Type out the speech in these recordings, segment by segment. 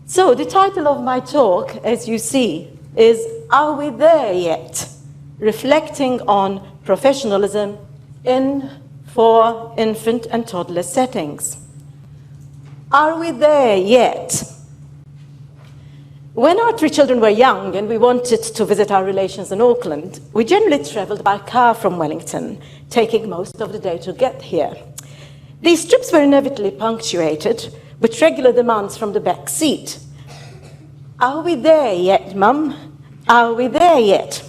So the title of my talk, as you see, is Are We There Yet? Reflecting on professionalism in for infant and toddler settings. Are we there yet? When our 3 children were young and we wanted to visit our relations in Auckland, we generally travelled by car from Wellington, taking most of the day to get here. These trips were inevitably punctuated with regular demands from the back seat. Are we there yet, Mum? Are we there yet?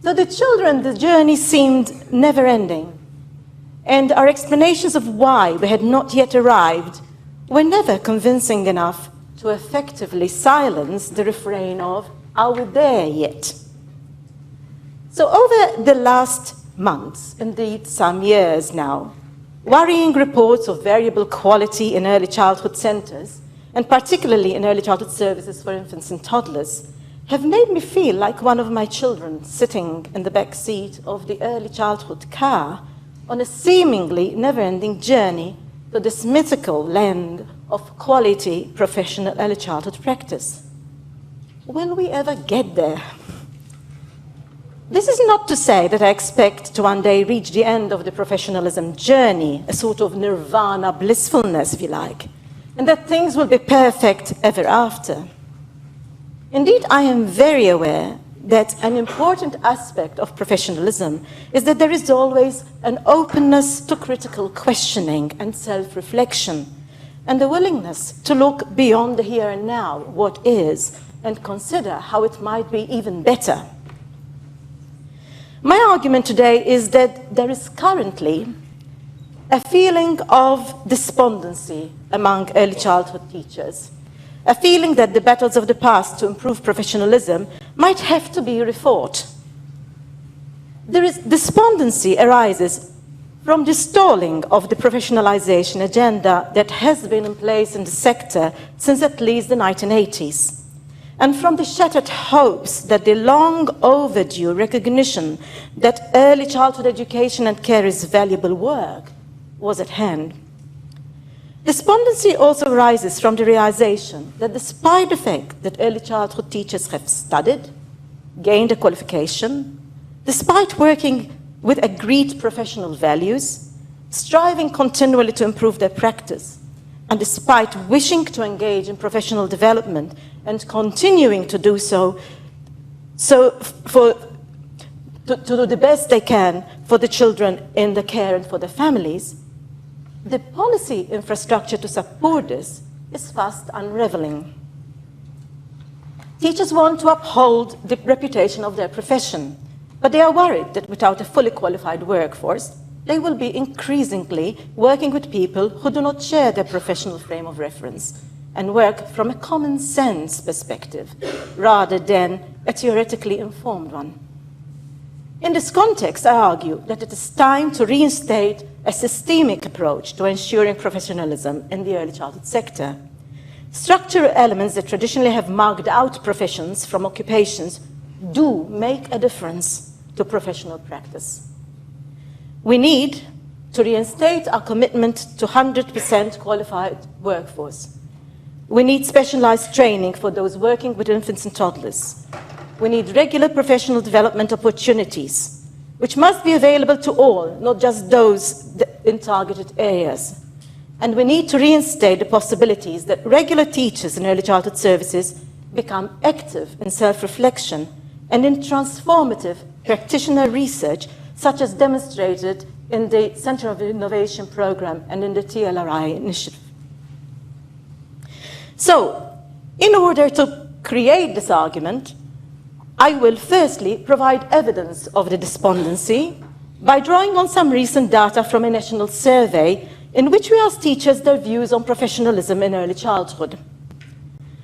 To the children, the journey seemed never-ending, and our explanations of why we had not yet arrived were never convincing enough to effectively silence the refrain of, are we there yet? So over the last months, indeed some years now, worrying reports of variable quality in early childhood centres, and particularly in early childhood services for infants and toddlers, have made me feel like one of my children sitting in the back seat of the early childhood car on a seemingly never-ending journey to this mythical land of quality professional early childhood practice. Will we ever get there? This is not to say that I expect to one day reach the end of the professionalism journey, a sort of nirvana blissfulness, if you like, and that things will be perfect ever after. Indeed, I am very aware that an important aspect of professionalism is that there is always an openness to critical questioning and self-reflection, and a willingness to look beyond the here and now, what is, and consider how it might be even better. My argument today is that there is currently a feeling of despondency among early childhood teachers, a feeling that the battles of the past to improve professionalism might have to be refought. Despondency arises from the stalling of the professionalization agenda that has been in place in the sector since at least the 1980s, and from the shattered hopes that the long overdue recognition that early childhood education and care is valuable work was at hand. Despondency also arises from the realization that despite the fact that early childhood teachers have studied, gained a qualification, despite working with agreed professional values, striving continually to improve their practice, and despite wishing to engage in professional development and continuing to do so, to do the best they can for the children in the care and for their families, the policy infrastructure to support this is fast unraveling. Teachers want to uphold the reputation of their profession, but they are worried that without a fully qualified workforce, they will be increasingly working with people who do not share their professional frame of reference and work from a common sense perspective rather than a theoretically informed one. In this context, I argue that it is time to reinstate a systemic approach to ensuring professionalism in the early childhood sector. Structural elements that traditionally have marked out professions from occupations do make a difference to professional practice. We need to reinstate our commitment to 100% qualified workforce. We need specialized training for those working with infants and toddlers. We need regular professional development opportunities, which must be available to all, not just those in targeted areas. And we need to reinstate the possibilities that regular teachers in early childhood services become active in self-reflection and in transformative practitioner research, such as demonstrated in the Centre of Innovation Programme and in the TLRI initiative. So, in order to create this argument, I will firstly provide evidence of the despondency by drawing on some recent data from a national survey in which we asked teachers their views on professionalism in early childhood.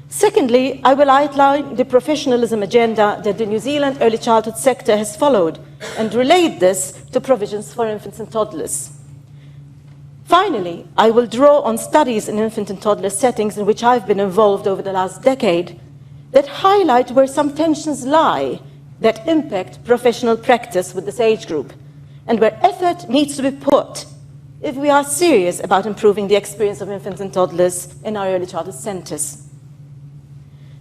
Secondly, I will outline the professionalism agenda that the New Zealand early childhood sector has followed and relate this to provisions for infants and toddlers. Finally, I will draw on studies in infant and toddler settings in which I've been involved over the last decade that highlight where some tensions lie that impact professional practice with this age group, and where effort needs to be put if we are serious about improving the experience of infants and toddlers in our early childhood centres.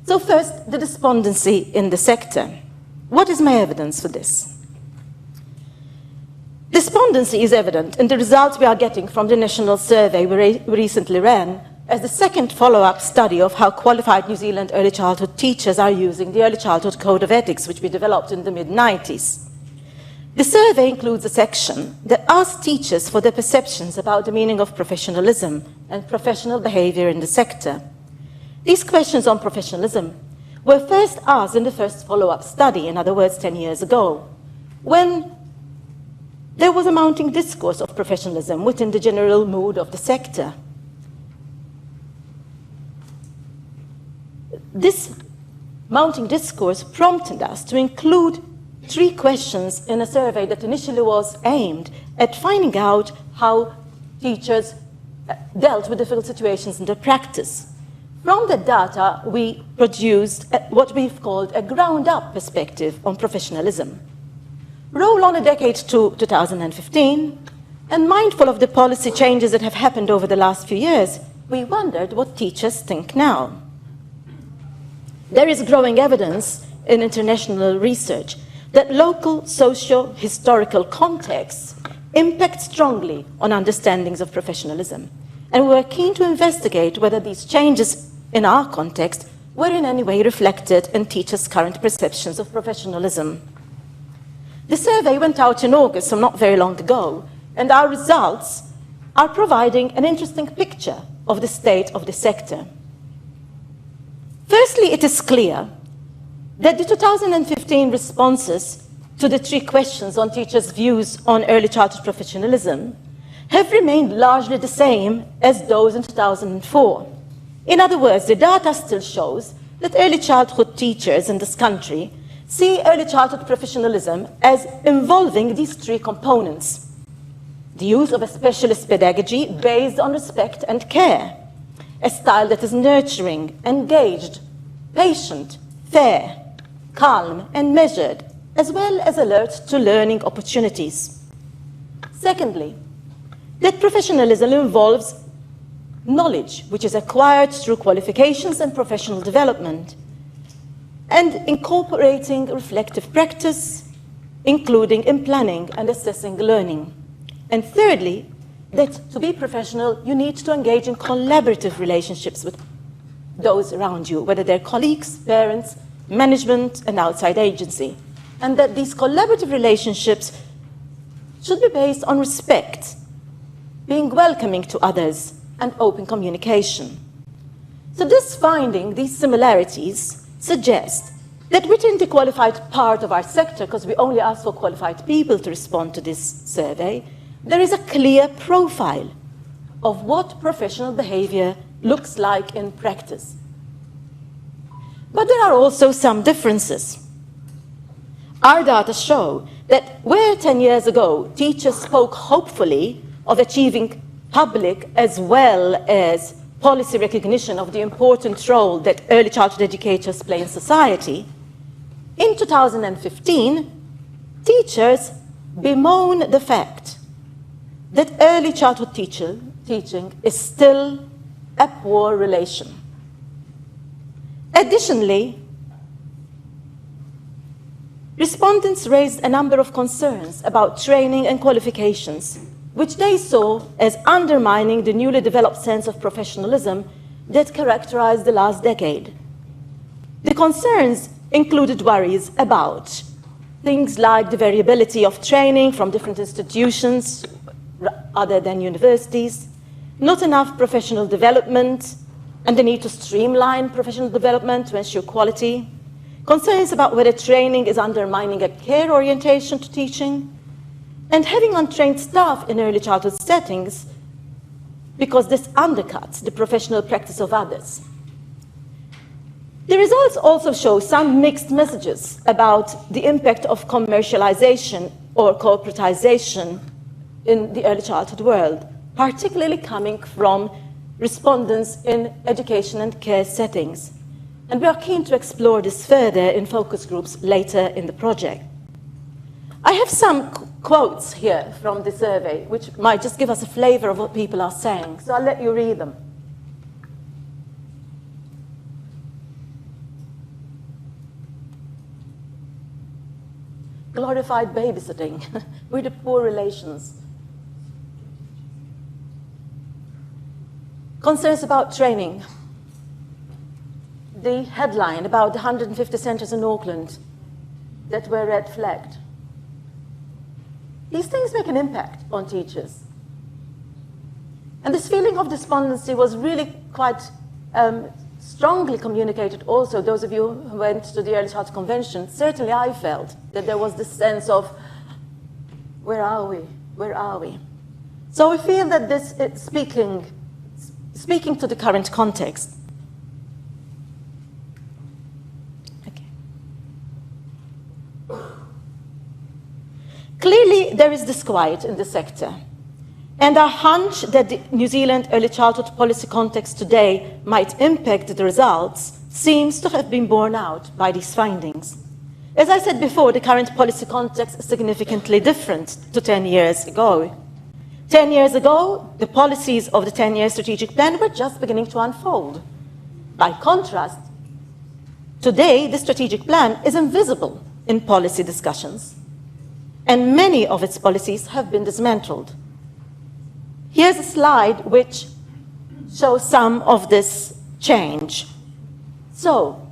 So first, the despondency in the sector. What is my evidence for this? Despondency is evident in the results we are getting from the national survey we recently ran as the second follow-up study of how qualified New Zealand early childhood teachers are using the Early Childhood Code of Ethics, which we developed in the mid-90s. The survey includes a section that asks teachers for their perceptions about the meaning of professionalism and professional behavior in the sector. These questions on professionalism were first asked in the first follow-up study, in other words, 10 years ago, when there was a mounting discourse of professionalism within the general mood of the sector. This mounting discourse prompted us to include 3 questions in a survey that initially was aimed at finding out how teachers dealt with difficult situations in their practice. From the data, we produced what we've called a ground-up perspective on professionalism. Roll on a decade to 2015, and mindful of the policy changes that have happened over the last few years, we wondered what teachers think now. There is growing evidence in international research that local socio-historical contexts impact strongly on understandings of professionalism. And we were keen to investigate whether these changes in our context were in any way reflected in teachers' current perceptions of professionalism. The survey went out in August, so not very long ago, and our results are providing an interesting picture of the state of the sector. Firstly, it is clear that the 2015 responses to the 3 questions on teachers' views on early childhood professionalism have remained largely the same as those in 2004. In other words, the data still shows that early childhood teachers in this country see early childhood professionalism as involving these 3 components: the use of a specialist pedagogy based on respect and care, a style that is nurturing, engaged, patient, fair, calm, and measured, as well as alert to learning opportunities. Secondly, that professionalism involves knowledge, which is acquired through qualifications and professional development, and incorporating reflective practice, including in planning and assessing learning. And thirdly, that to be professional, you need to engage in collaborative relationships with those around you, whether they're colleagues, parents, management, and outside agency. And that these collaborative relationships should be based on respect, being welcoming to others, and open communication. So this finding, these similarities, suggest that within the qualified part of our sector, because we only ask for qualified people to respond to this survey, there is a clear profile of what professional behavior looks like in practice. But there are also some differences. Our data show that where 10 years ago teachers spoke hopefully of achieving public as well as policy recognition of the important role that early childhood educators play in society, in 2015, teachers bemoan the fact that early childhood teaching is still a poor relation. Additionally, respondents raised a number of concerns about training and qualifications, which they saw as undermining the newly developed sense of professionalism that characterized the last decade. The concerns included worries about things like the variability of training from different institutions other than universities, not enough professional development, and the need to streamline professional development to ensure quality, concerns about whether training is undermining a care orientation to teaching, and having untrained staff in early childhood settings because this undercuts the professional practice of others. The results also show some mixed messages about the impact of commercialization or corporatization in the early childhood world, particularly coming from respondents in education and care settings. And we are keen to explore this further in focus groups later in the project. I have some quotes here from the survey, which might just give us a flavor of what people are saying. So I'll let you read them. glorified babysitting with the poor relations. Concerns about training. The headline about the 150 centres in Auckland that were red flagged. These things make an impact on teachers. And this feeling of despondency was really quite strongly communicated also. Those of you who went to the Early Childhood Convention, certainly I felt that there was this sense of, where are we? Where are we? So we feel that this is speaking to the current context. Okay. Clearly, there is disquiet in the sector. And our hunch that the New Zealand early childhood policy context today might impact the results seems to have been borne out by these findings. As I said before, the current policy context is significantly different to 10 years ago. 10 years ago, the policies of the 10-year strategic plan were just beginning to unfold. By contrast, today, the strategic plan is invisible in policy discussions, and many of its policies have been dismantled. Here's a slide which shows some of this change. So,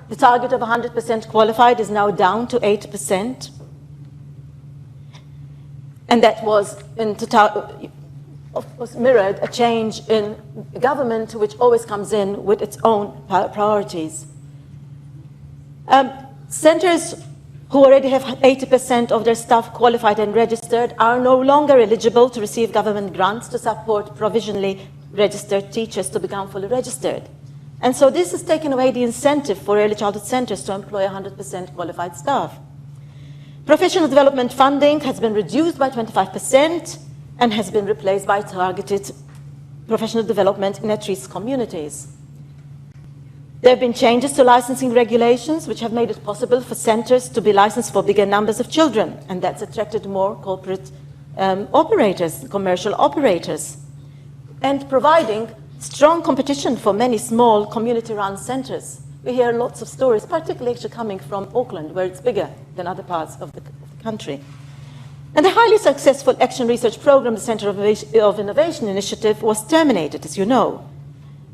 the target of 100% qualified is now down to 8%. And that was, of course, mirrored a change in government, which always comes in with its own priorities. Centres who already have 80% of their staff qualified and registered are no longer eligible to receive government grants to support provisionally registered teachers to become fully registered. And so this has taken away the incentive for early childhood centres to employ 100% qualified staff. Professional development funding has been reduced by 25% and has been replaced by targeted professional development in at-risk communities. There have been changes to licensing regulations which have made it possible for centres to be licensed for bigger numbers of children, and that's attracted more corporate operators, commercial operators, and providing strong competition for many small community-run centres. We hear lots of stories, particularly actually coming from Auckland, where it's bigger than other parts of the country. And the highly successful Action Research Programme, the Centre of Innovation Initiative, was terminated, as you know.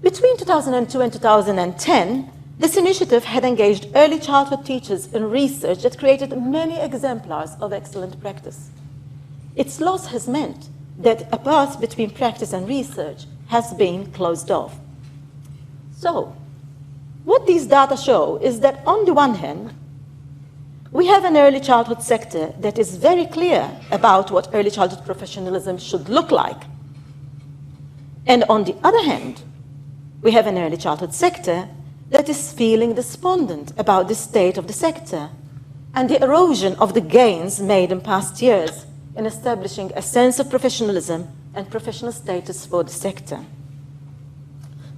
Between 2002 and 2010, this initiative had engaged early childhood teachers in research that created many exemplars of excellent practice. Its loss has meant that a path between practice and research has been closed off. So, what these data show is that on the one hand, we have an early childhood sector that is very clear about what early childhood professionalism should look like. And on the other hand, we have an early childhood sector that is feeling despondent about the state of the sector and the erosion of the gains made in past years in establishing a sense of professionalism and professional status for the sector.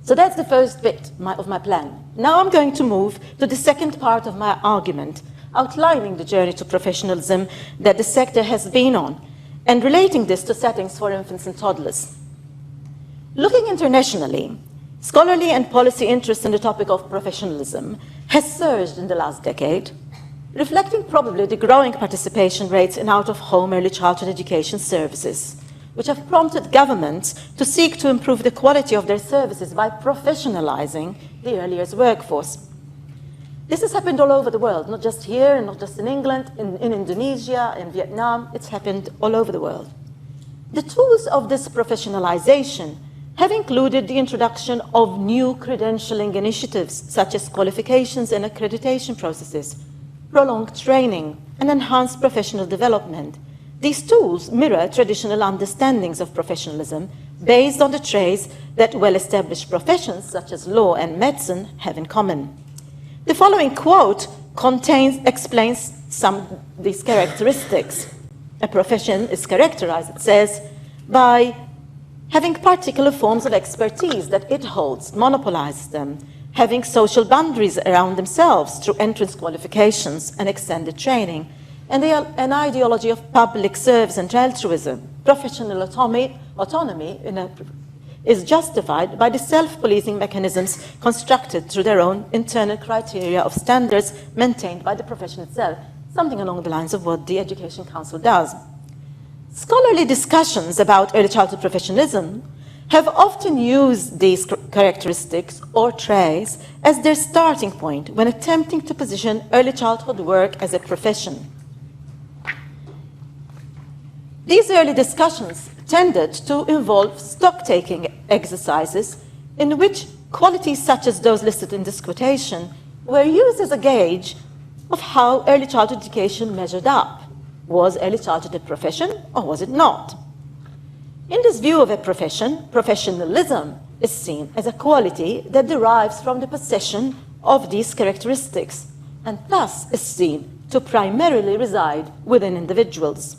So that's the first bit of my plan. Now I'm going to move to the second part of my argument, outlining the journey to professionalism that the sector has been on, and relating this to settings for infants and toddlers. Looking internationally, scholarly and policy interest in the topic of professionalism has surged in the last decade, reflecting probably the growing participation rates in out-of-home early childhood education services, which have prompted governments to seek to improve the quality of their services by professionalizing the early years workforce. This has happened all over the world, not just here, and not just in England, in Indonesia, in Vietnam. It's happened all over the world. The tools of this professionalization have included the introduction of new credentialing initiatives, such as qualifications and accreditation processes, prolonged training, and enhanced professional development. These tools mirror traditional understandings of professionalism based on the traits that well-established professions, such as law and medicine, have in common. The following quote explains some of these characteristics. A profession is characterized, it says, by having particular forms of expertise that it holds, monopolizes them, having social boundaries around themselves through entrance qualifications and extended training, and an ideology of public service and altruism. Professional autonomy is justified by the self-policing mechanisms constructed through their own internal criteria of standards maintained by the profession itself. something along the lines of what the Education Council does. Scholarly discussions about early childhood professionalism have often used these characteristics or traits as their starting point when attempting to position early childhood work as a profession. These early discussions tended to involve stock-taking exercises in which qualities such as those listed in this quotation were used as a gauge of how early childhood education measured up. Was early childhood a profession or was it not? In this view of a profession, professionalism is seen as a quality that derives from the possession of these characteristics and thus is seen to primarily reside within individuals.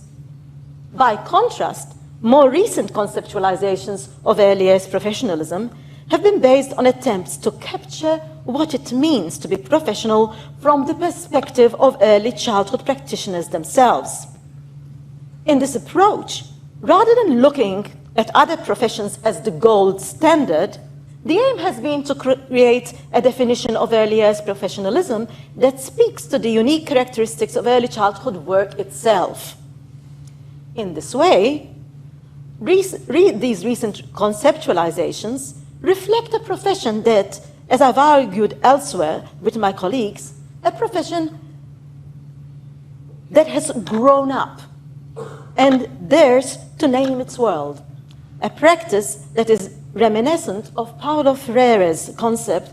By contrast, more recent conceptualizations of early years professionalism have been based on attempts to capture what it means to be professional from the perspective of early childhood practitioners themselves. In this approach, rather than looking at other professions as the gold standard, the aim has been to create a definition of early years professionalism that speaks to the unique characteristics of early childhood work itself. In this way, these recent conceptualizations reflect a profession that, as I've argued elsewhere with my colleagues, a profession that has grown up and dares to name its world, a practice that is reminiscent of Paulo Freire's concept,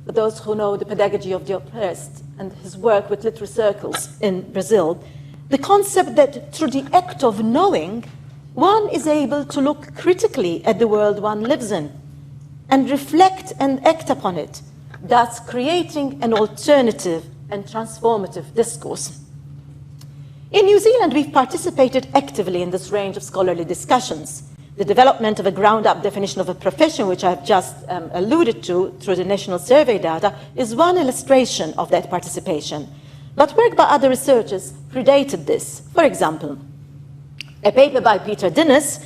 for those who know the pedagogy of the oppressed and his work with literary circles in Brazil, the concept that through the act of knowing, one is able to look critically at the world one lives in and reflect and act upon it, thus creating an alternative and transformative discourse. In New Zealand, we've participated actively in this range of scholarly discussions. The development of a ground-up definition of a profession, which I've just alluded to through the national survey data, is one illustration of that participation. But work by other researchers predated this. For example, a paper by Peter Dinnis,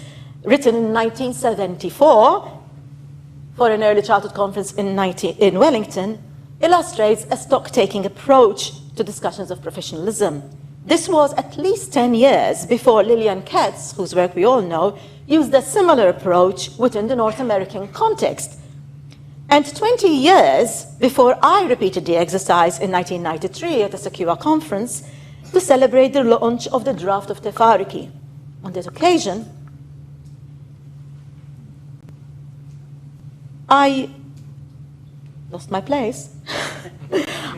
written in 1974 for an early childhood conference in Wellington, illustrates a stock-taking approach to discussions of professionalism. This was at least 10 years before Lillian Katz, whose work we all know, used a similar approach within the North American context. And 20 years before I repeated the exercise in 1993 at a Secure conference to celebrate the launch of the draft of Tefariki. On this occasion, I lost my place.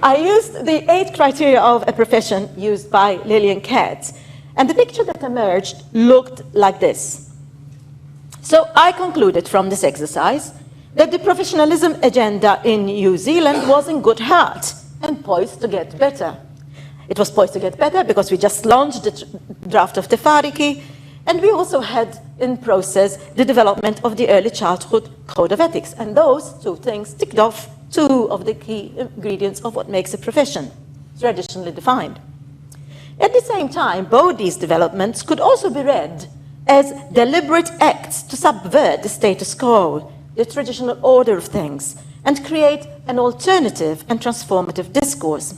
I used the 8 criteria of a profession used by Lillian Katz, and the picture that emerged looked like this. So I concluded from this exercise that the professionalism agenda in New Zealand was in good heart and poised to get better. It was poised to get better because we just launched the draft of Tefariki, and we also had in process the development of the Early Childhood Code of Ethics, and those 2 things ticked off 2 of the key ingredients of what makes a profession, traditionally defined. At the same time, both these developments could also be read as deliberate acts to subvert the status quo, the traditional order of things, and create an alternative and transformative discourse.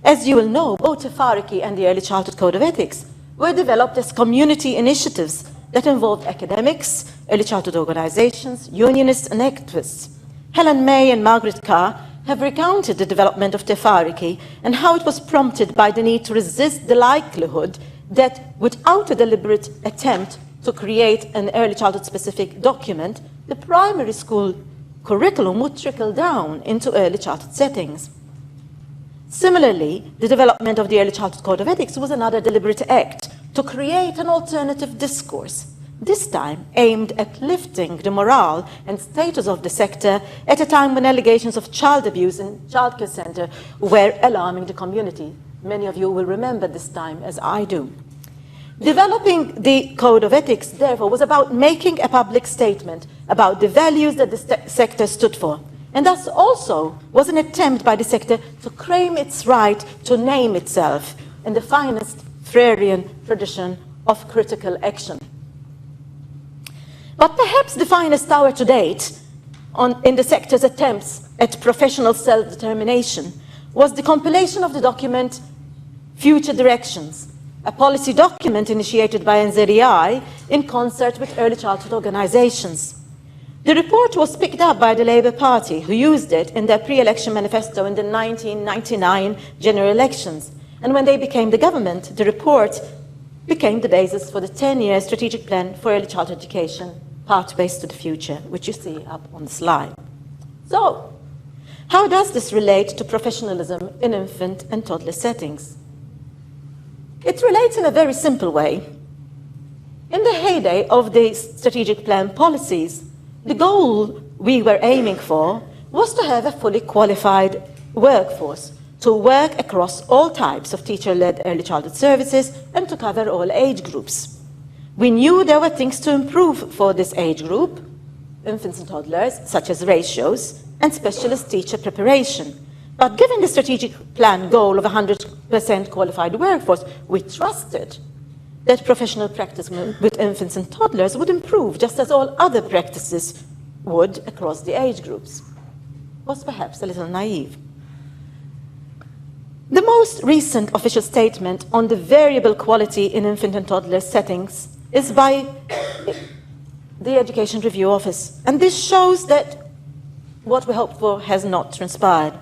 As you will know, both Tefariki and the Early Childhood Code of Ethics were developed as community initiatives that involved academics, early childhood organizations, unionists, and activists. Helen May and Margaret Carr have recounted the development of Tefariki and how it was prompted by the need to resist the likelihood that without a deliberate attempt to create an early childhood specific document, the primary school curriculum would trickle down into early childhood settings. Similarly, the development of the Early Childhood Code of Ethics was another deliberate act to create an alternative discourse, this time aimed at lifting the morale and status of the sector at a time when allegations of child abuse in childcare centre were alarming the community. Many of you will remember this time, as I do. Developing the Code of Ethics, therefore, was about making a public statement about the values that the sector stood for, and thus also was an attempt by the sector to claim its right to name itself in the finest Freirean tradition of critical action. But perhaps the finest hour to date in the sector's attempts at professional self-determination was the compilation of the document Future Directions, a policy document initiated by NZEI in concert with early childhood organizations. The report was picked up by the Labour Party, who used it in their pre-election manifesto in the 1999 general elections. And when they became the government, the report became the basis for the 10-year strategic plan for early childhood education, Pathways to the Future, which you see up on the slide. So, how does this relate to professionalism in infant and toddler settings? It relates in a very simple way. In the heyday of the strategic plan policies, the goal we were aiming for was to have a fully qualified workforce, to work across all types of teacher-led early childhood services and to cover all age groups. We knew there were things to improve for this age group, infants and toddlers, such as ratios and specialist teacher preparation. But given the strategic plan goal of 100% qualified workforce, we trusted that professional practice with infants and toddlers would improve just as all other practices would across the age groups. Was perhaps a little naive. The most recent official statement on the variable quality in infant and toddler settings is by the Education Review Office, and this shows that what we hoped for has not transpired.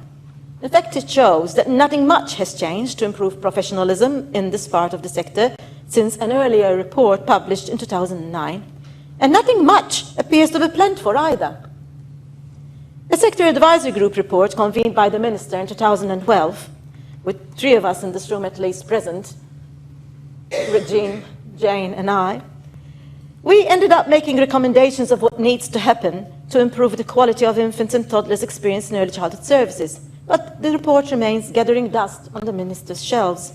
In fact, it shows that nothing much has changed to improve professionalism in this part of the sector since an earlier report published in 2009, and nothing much appears to be planned for either. A sector advisory group report convened by the Minister in 2012, with 3 of us in this room at least present, Regine, Jane and I, we ended up making recommendations of what needs to happen to improve the quality of infants and toddlers' experience in early childhood services. But the report remains gathering dust on the Minister's shelves.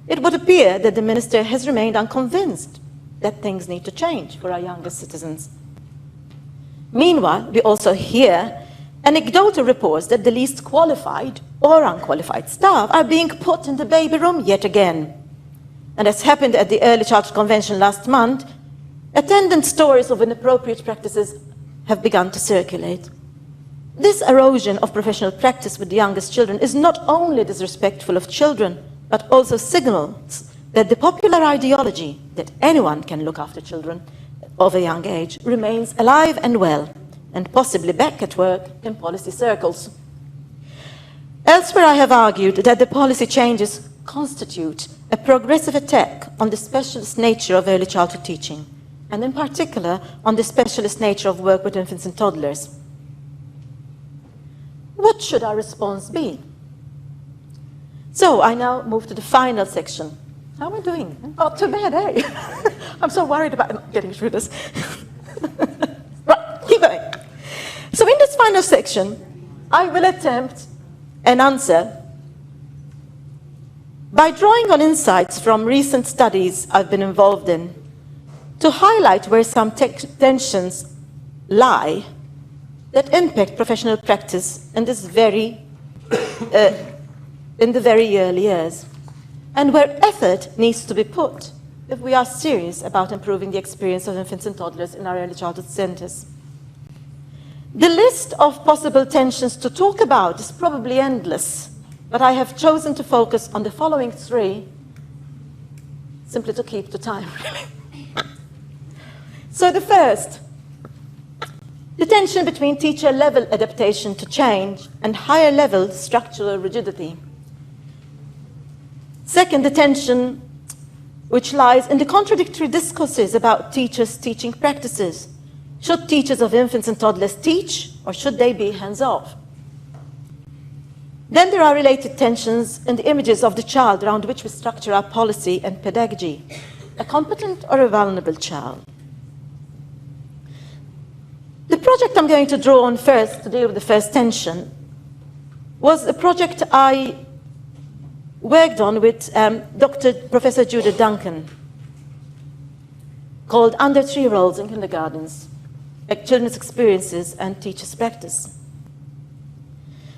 It would appear that the Minister has remained unconvinced that things need to change for our youngest citizens. Meanwhile, we also hear anecdotal reports that the least qualified or unqualified staff are being put in the baby room yet again. And as happened at the Early Childhood Convention last month, attendant stories of inappropriate practices have begun to circulate. This erosion of professional practice with the youngest children is not only disrespectful of children, but also signals that the popular ideology that anyone can look after children of a young age remains alive and well, and possibly back at work in policy circles. Elsewhere, I have argued that the policy changes constitute a progressive attack on the specialist nature of early childhood teaching, and in particular on the specialist nature of work with infants and toddlers. What should our response be? So I now move to the final section. How am I doing? Oh, too bad, eh? I'm so worried about not getting through this. Right, keep going. So in this final section, I will attempt an answer by drawing on insights from recent studies I've been involved in to highlight where some tensions lie that impact professional practice in this in the very early years, and where effort needs to be put if we are serious about improving the experience of infants and toddlers in our early childhood centres. The list of possible tensions to talk about is probably endless, but I have chosen to focus on the following 3, simply to keep the time, really. So the first, the tension between teacher-level adaptation to change and higher-level structural rigidity. Second, the tension which lies in the contradictory discourses about teachers' teaching practices. Should teachers of infants and toddlers teach, or should they be hands-off? Then there are related tensions in the images of the child around which we structure our policy and pedagogy, a competent or a vulnerable child. The project I'm going to draw on first to deal with the first tension was a project I worked on with Professor Judith Duncan, called Under 3-Year-Olds in Kindergartens, Children's Experiences and Teachers' Practice.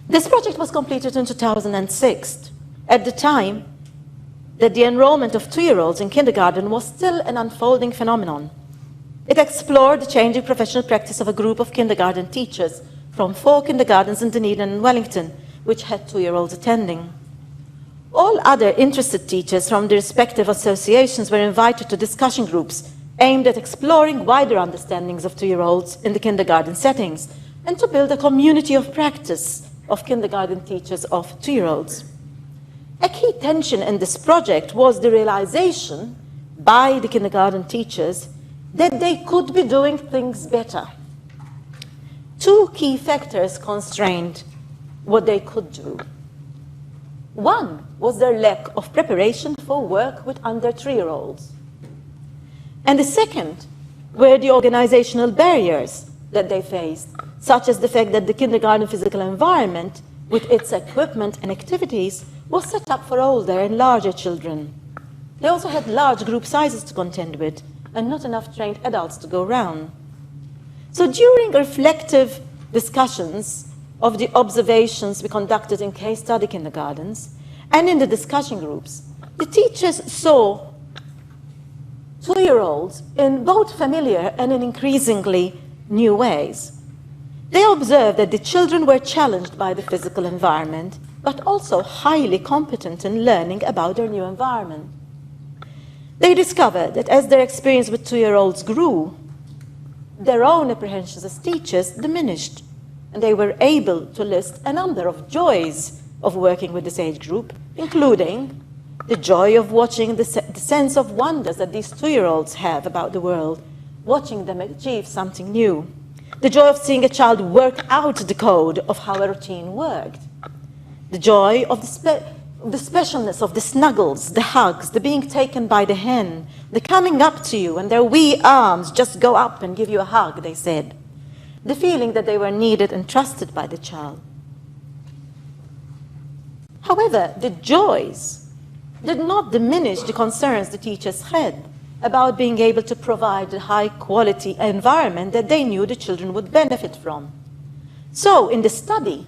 This project was completed in 2006, at the time that the enrollment of 2-year-olds in kindergarten was still an unfolding phenomenon. It explored the changing professional practice of a group of kindergarten teachers from 4 kindergartens in Dunedin and Wellington, which had 2-year-olds attending. All other interested teachers from the respective associations were invited to discussion groups aimed at exploring wider understandings of 2-year-olds in the kindergarten settings and to build a community of practice of kindergarten teachers of 2-year-olds. A key tension in this project was the realization by the kindergarten teachers that they could be doing things better. Two key factors constrained what they could do. One was their lack of preparation for work with under 3-year-olds. And the second were the organizational barriers that they faced, such as the fact that the kindergarten physical environment, with its equipment and activities, was set up for older and larger children. They also had large group sizes to contend with, and not enough trained adults to go round. So during reflective discussions of the observations we conducted in case study kindergartens and in the discussion groups, the teachers saw 2-year-olds in both familiar and in increasingly new ways. They observed that the children were challenged by the physical environment, but also highly competent in learning about their new environment. They discovered that as their experience with 2-year-olds grew, their own apprehensions as teachers diminished, and they were able to list a number of joys of working with this age group, including the joy of watching the sense of wonders that these 2-year-olds have about the world, watching them achieve something new, the joy of seeing a child work out the code of how a routine worked, the joy of the specialness of the snuggles, the hugs, the being taken by the hand, the coming up to you and their wee arms just go up and give you a hug, they said, the feeling that they were needed and trusted by the child. However, the joys did not diminish the concerns the teachers had about being able to provide a high-quality environment that they knew the children would benefit from. So, in the study,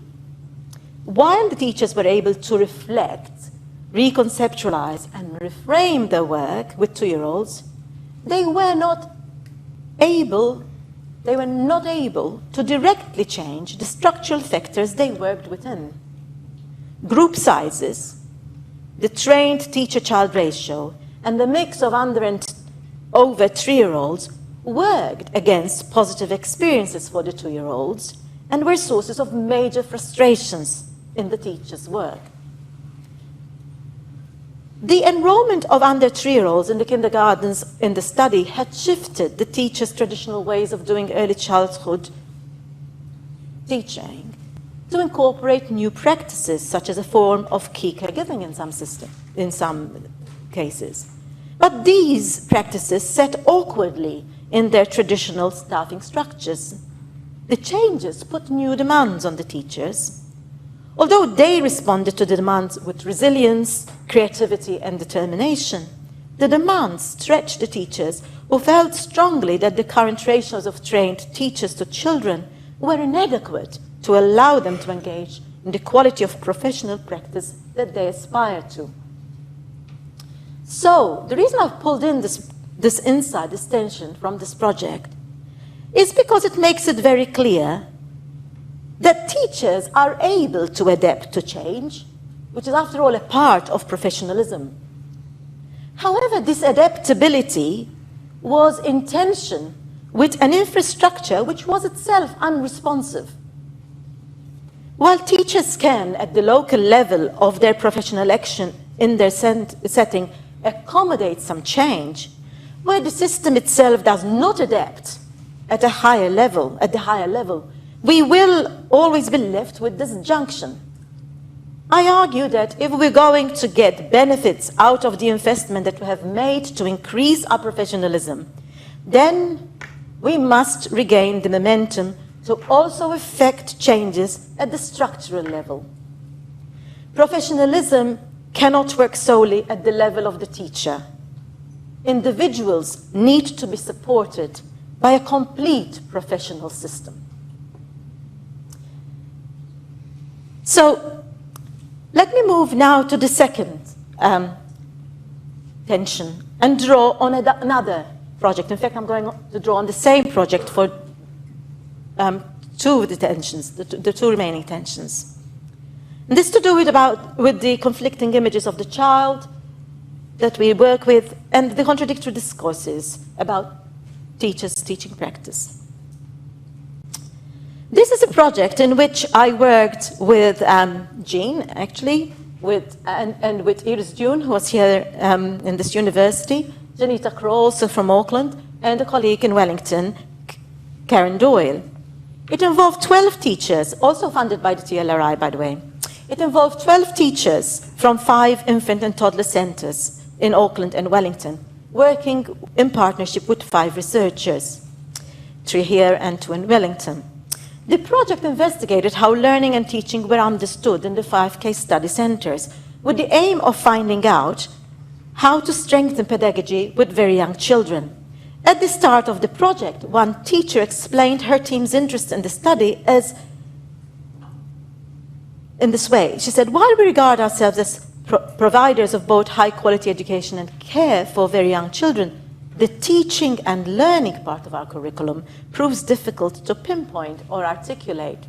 while the teachers were able to reflect, reconceptualize, and reframe their work with 2-year-olds, they were not able to directly change the structural factors they worked within. Group sizes, the trained teacher-child ratio, and the mix of under and over 3-year-olds worked against positive experiences for the 2-year-olds and were sources of major frustrations in the teacher's work. The enrollment of under 3-year-olds in the kindergartens in the study had shifted the teachers' traditional ways of doing early childhood teaching to incorporate new practices, such as a form of key caregiving in some cases. But these practices sat awkwardly in their traditional staffing structures. The changes put new demands on the teachers. Although they responded to the demands with resilience, creativity, and determination, the demands stretched the teachers who felt strongly that the current ratios of trained teachers to children were inadequate to allow them to engage in the quality of professional practice that they aspire to. So, the reason I've pulled in this insight, this tension from this project, is because it makes it very clear that teachers are able to adapt to change, which is, after all, a part of professionalism. However, this adaptability was in tension with an infrastructure which was itself unresponsive. While teachers can, at the local level of their professional action in their setting, accommodate some change, where the system itself does not adapt at the higher level, we will always be left with this junction. I argue that if we're going to get benefits out of the investment that we have made to increase our professionalism, then we must regain the momentum to also effect changes at the structural level. Professionalism cannot work solely at the level of the teacher. Individuals need to be supported by a complete professional system. So, let me move now to the second tension and draw on another project. In fact, I'm going to draw on the same project for two of the tensions, the two remaining tensions. And this to do with the conflicting images of the child that we work with and the contradictory discourses about teachers' teaching practice. This is a project in which I worked with Jean, actually, and with Iris June, who was here in this university, Janita Crow, also from Auckland, and a colleague in Wellington, Karen Doyle. It involved 12 teachers, also funded by the TLRI, by the way. It involved 12 teachers from 5 infant and toddler centres in Auckland and Wellington, working in partnership with 5 researchers, 3 here and 2 in Wellington. The project investigated how learning and teaching were understood in the 5 case study centres, with the aim of finding out how to strengthen pedagogy with very young children. At the start of the project, one teacher explained her team's interest in the study as in this way. She said, while we regard ourselves as providers of both high-quality education and care for very young children, the teaching and learning part of our curriculum proves difficult to pinpoint or articulate.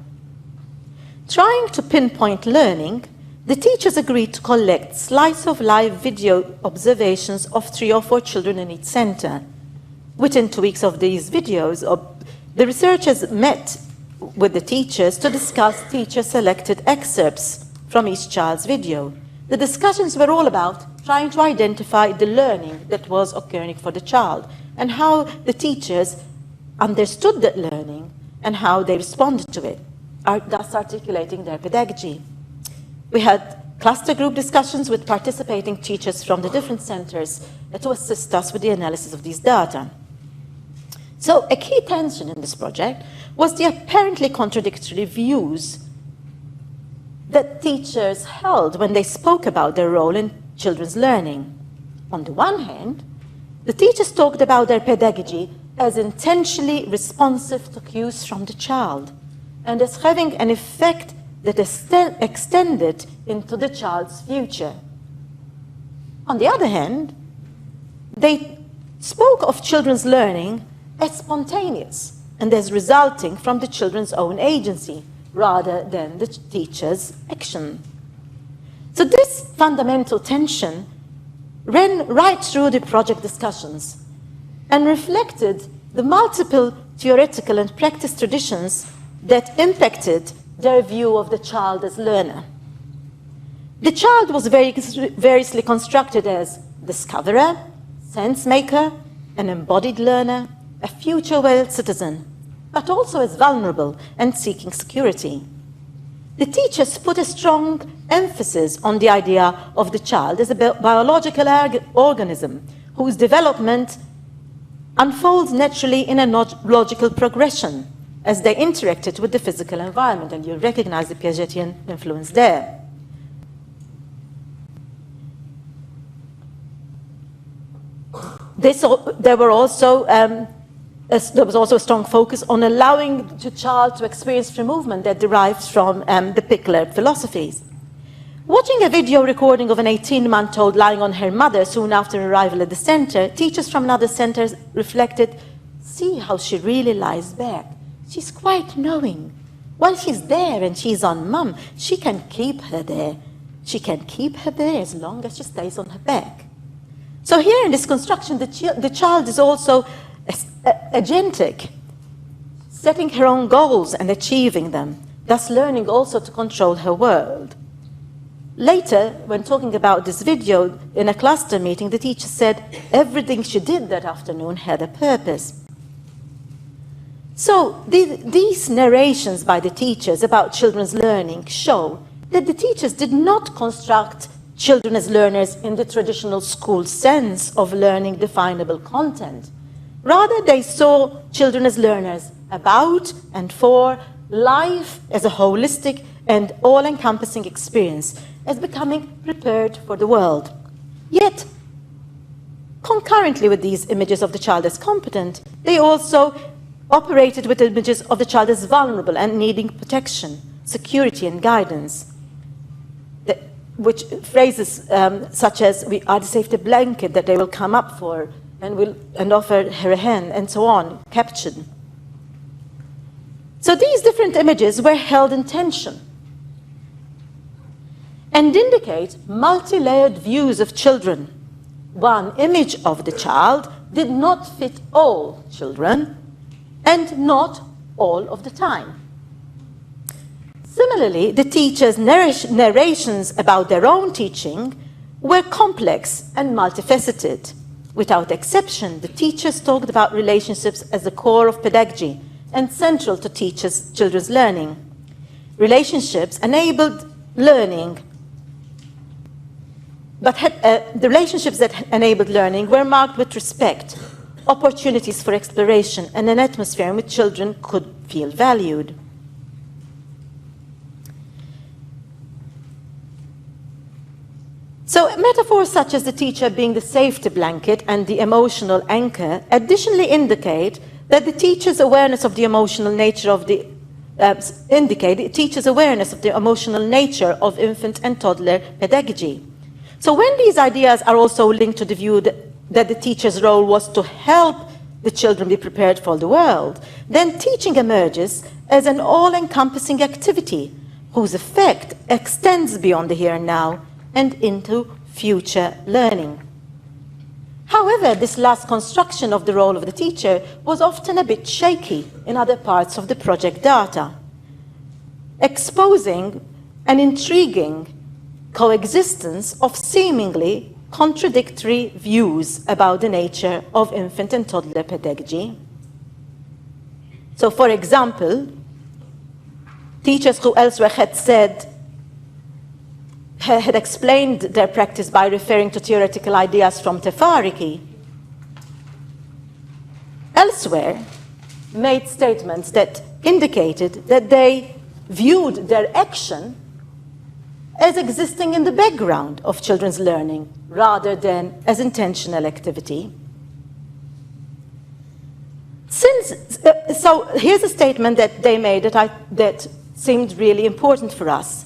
Trying to pinpoint learning, the teachers agreed to collect slice-of-life video observations of 3 or 4 children in each centre. Within 2 weeks of these videos, the researchers met with the teachers to discuss teacher-selected excerpts from each child's video. The discussions were all about trying to identify the learning that was occurring for the child and how the teachers understood that learning and how they responded to it, thus articulating their pedagogy. We had cluster group discussions with participating teachers from the different centres to assist us with the analysis of these data. So a key tension in this project was the apparently contradictory views that teachers held when they spoke about their role in children's learning. On the one hand, the teachers talked about their pedagogy as intentionally responsive to cues from the child and as having an effect that extended into the child's future. On the other hand, they spoke of children's learning as spontaneous and as resulting from the children's own agency rather than the teacher's action. So this fundamental tension ran right through the project discussions and reflected the multiple theoretical and practice traditions that impacted their view of the child as learner. The child was variously constructed as discoverer, sense maker, an embodied learner, a future world citizen, but also as vulnerable and seeking security. The teachers put a strong emphasis on the idea of the child as a biological organism whose development unfolds naturally in a logical progression as they interacted with the physical environment, and you recognize the Piagetian influence there. There was also a strong focus on allowing the child to experience free movement that derives from the Pickler philosophies. Watching a video recording of an 18-month-old lying on her mother soon after arrival at the center, teachers from another center reflected, see how she really lies back. She's quite knowing. While she's there and she's on mum, she can keep her there. She can keep her there as long as she stays on her back. So here in this construction, the child is also agentic, setting her own goals and achieving them, thus learning also to control her world. Later, when talking about this video in a cluster meeting, the teacher said everything she did that afternoon had a purpose. So these narrations by the teachers about children's learning show that the teachers did not construct children as learners in the traditional school sense of learning definable content. Rather, they saw children as learners about and for life as a holistic and all-encompassing experience, as becoming prepared for the world. Yet, concurrently with these images of the child as competent, they also operated with images of the child as vulnerable and needing protection, security, and guidance, which phrases such as, we are the safety blanket that they will come up for and offer her a hand, and so on, captured. So these different images were held in tension. and indicate multi-layered views of children. One image of the child did not fit all children, and not all of the time. Similarly, the teachers' narrations about their own teaching were complex and multifaceted. Without exception, the teachers talked about relationships as the core of pedagogy and central to children's learning. Relationships enabled learning, but the relationships that enabled learning were marked with respect, opportunities for exploration, and an atmosphere in which children could feel valued. So metaphors such as the teacher being the safety blanket and the emotional anchor additionally indicate that the teacher's awareness of the emotional nature of infant and toddler pedagogy. So when these ideas are also linked to the view that the teacher's role was to help the children be prepared for the world, then teaching emerges as an all-encompassing activity whose effect extends beyond the here and now and into future learning. However, this last construction of the role of the teacher was often a bit shaky in other parts of the project data, exposing an intriguing coexistence of seemingly contradictory views about the nature of infant and toddler pedagogy. So, for example, teachers who elsewhere had explained their practice by referring to theoretical ideas from Tefariki, elsewhere made statements that indicated that they viewed their action as existing in the background of children's learning rather than as intentional activity. So here's a statement that they made that seemed really important for us.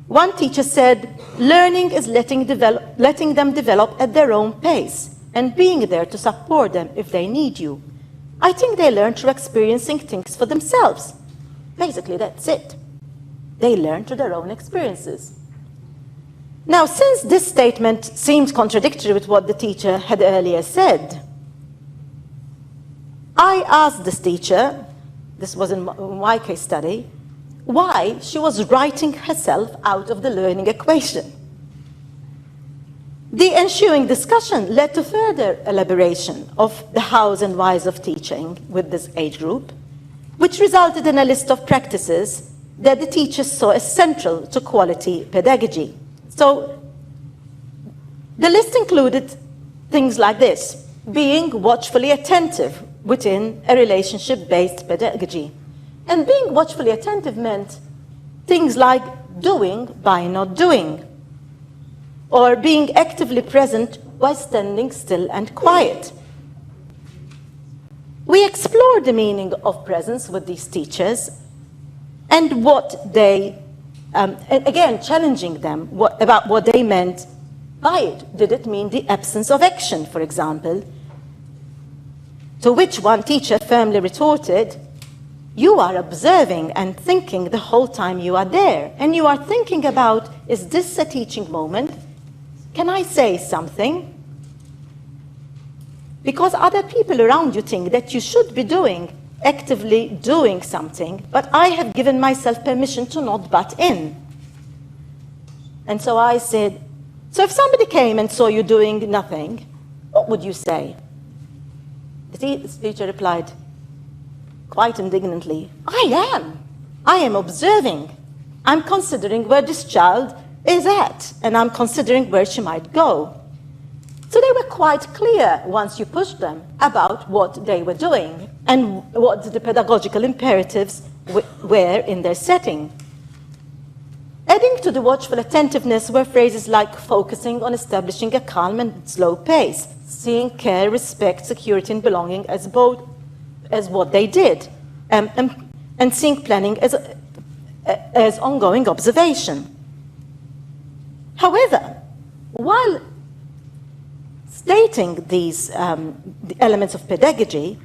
One teacher said, learning is letting them develop at their own pace and being there to support them if they need you. I think they learn through experiencing things for themselves. Basically, that's it. They learn through their own experiences. Now, since this statement seemed contradictory with what the teacher had earlier said, I asked this teacher, this was in my case study, why she was writing herself out of the learning equation. The ensuing discussion led to further elaboration of the hows and whys of teaching with this age group, which resulted in a list of practices that the teachers saw as central to quality pedagogy. So the list included things like this: being watchfully attentive within a relationship-based pedagogy. And being watchfully attentive meant things like doing by not doing, or being actively present while standing still and quiet. We explored the meaning of presence with these teachers and what they, again, challenging them about what they meant by it. Did it mean the absence of action, for example? To which one teacher firmly retorted, you are observing and thinking the whole time you are there. And you are thinking about, is this a teaching moment? Can I say something? Because other people around you think that you should be actively doing something, but I have given myself permission to not butt in. And so I said, so if somebody came and saw you doing nothing, what would you say? The teacher replied, quite indignantly, I am observing. I'm considering where this child is at, and I'm considering where she might go. So they were quite clear, once you pushed them, about what they were doing and what the pedagogical imperatives were in their setting. Adding to the watchful attentiveness were phrases like focusing on establishing a calm and slow pace, seeing care, respect, security, and belonging as what they did, and seeing planning as ongoing observation. However, while stating these the elements of pedagogy,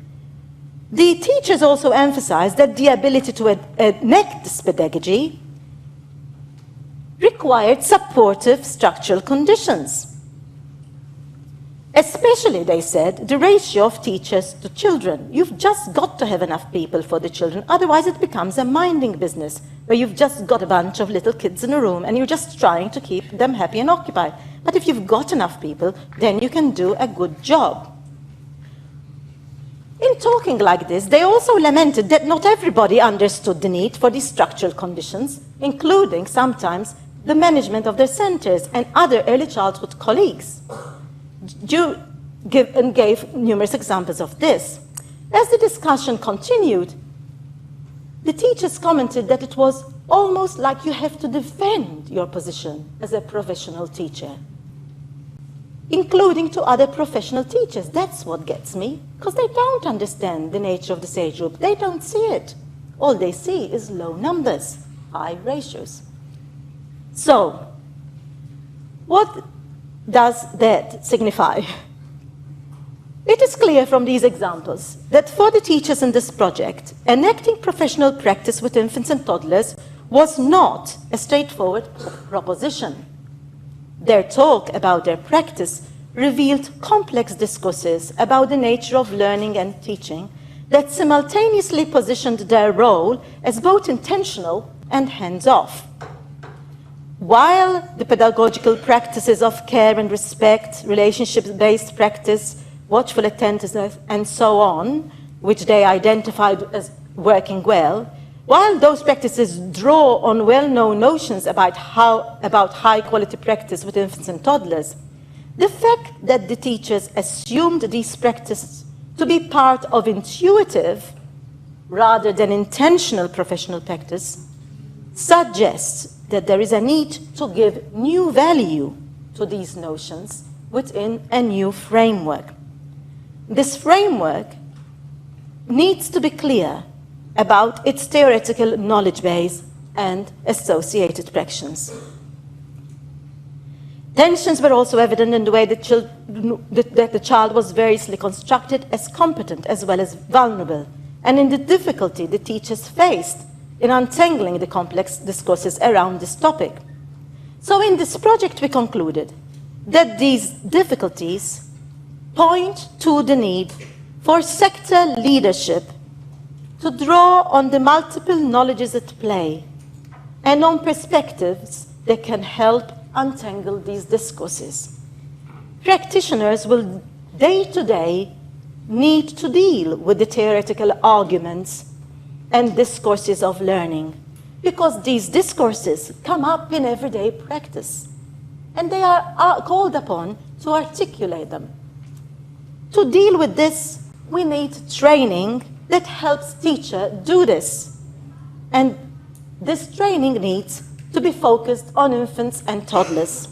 the teachers also emphasized that the ability to enact this pedagogy required supportive structural conditions. Especially, they said, the ratio of teachers to children. You've just got to have enough people for the children, otherwise it becomes a minding business, where you've just got a bunch of little kids in a room and you're just trying to keep them happy and occupied. But if you've got enough people, then you can do a good job. In talking like this, they also lamented that not everybody understood the need for these structural conditions, including sometimes the management of their centres and other early childhood colleagues. Gave numerous examples of this. As the discussion continued, the teachers commented that it was almost like you have to defend your position as a professional teacher, including to other professional teachers. That's what gets me, because they don't understand the nature of this age group. They don't see it. All they see is low numbers, high ratios. So, what does that signify? It is clear from these examples that for the teachers in this project, enacting professional practice with infants and toddlers was not a straightforward proposition. Their talk about their practice revealed complex discourses about the nature of learning and teaching that simultaneously positioned their role as both intentional and hands-off. While the pedagogical practices of care and respect, relationship-based practice, watchful attentiveness, and so on, which they identified as working well, while those practices draw on well-known notions about high-quality practice with infants and toddlers, the fact that the teachers assumed these practices to be part of intuitive rather than intentional professional practice suggests that there is a need to give new value to these notions within a new framework. This framework needs to be clear about its theoretical knowledge base and associated practices. Tensions were also evident in the way that the child was variously constructed as competent as well as vulnerable, and in the difficulty the teachers faced in untangling the complex discourses around this topic. So in this project we concluded that these difficulties point to the need for sector leadership to draw on the multiple knowledges at play and on perspectives that can help untangle these discourses. Practitioners will day-to-day need to deal with the theoretical arguments and discourses of learning, because these discourses come up in everyday practice, and they are called upon to articulate them. To deal with this, we need training that helps teachers do this, and this training needs to be focused on infants and toddlers.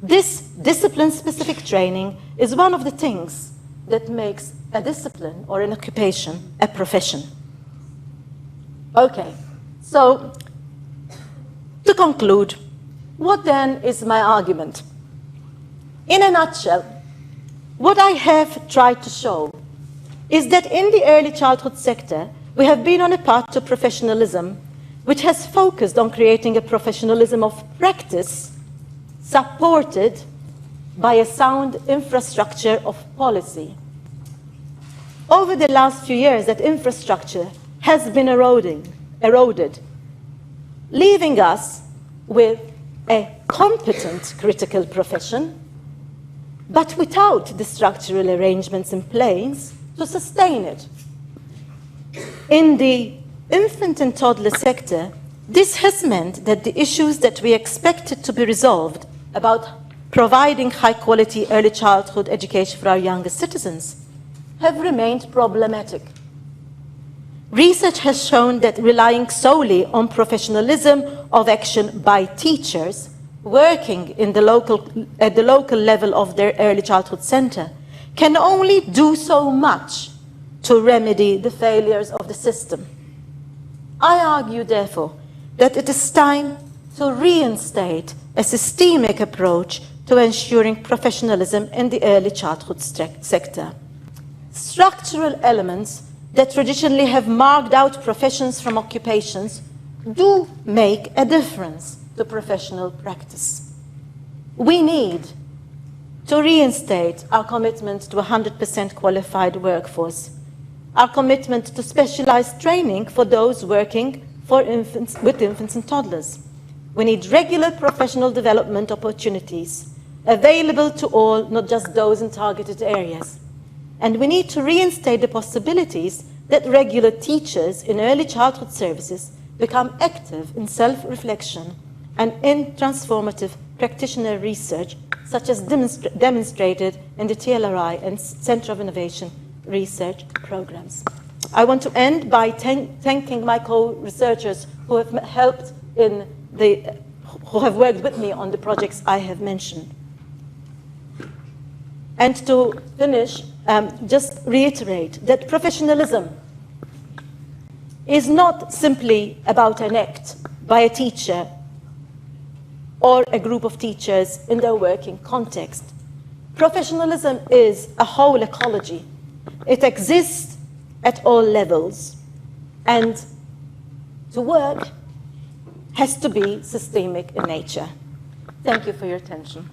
This discipline-specific training is one of the things that makes a discipline or an occupation a profession. Okay, so to conclude, what then is my argument? In a nutshell, what I have tried to show is that in the early childhood sector, we have been on a path to professionalism, which has focused on creating a professionalism of practice supported by a sound infrastructure of policy. Over the last few years, that infrastructure has been eroded, leaving us with a competent critical profession, but without the structural arrangements in place to sustain it. In the infant and toddler sector, this has meant that the issues that we expected to be resolved about providing high-quality early childhood education for our youngest citizens have remained problematic. Research has shown that relying solely on professionalism of action by teachers working at the local level of their early childhood center can only do so much to remedy the failures of the system. I argue, therefore, that it is time to reinstate a systemic approach to ensuring professionalism in the early childhood sector. Structural elements that traditionally have marked out professions from occupations do make a difference to professional practice. We need to reinstate our commitment to a 100% qualified workforce, our commitment to specialized training for those working with infants and toddlers. We need regular professional development opportunities available to all, not just those in targeted areas. And we need to reinstate the possibilities that regular teachers in early childhood services become active in self-reflection and in transformative practitioner research, such as demonstrated in the TLRI and Center of Innovation research programs. I want to end by thanking my co-researchers who have helped who have worked with me on the projects I have mentioned. And to finish, just reiterate that professionalism is not simply about an act by a teacher or a group of teachers in their working context. Professionalism is a whole ecology. It exists at all levels, and to work has to be systemic in nature. Thank you for your attention.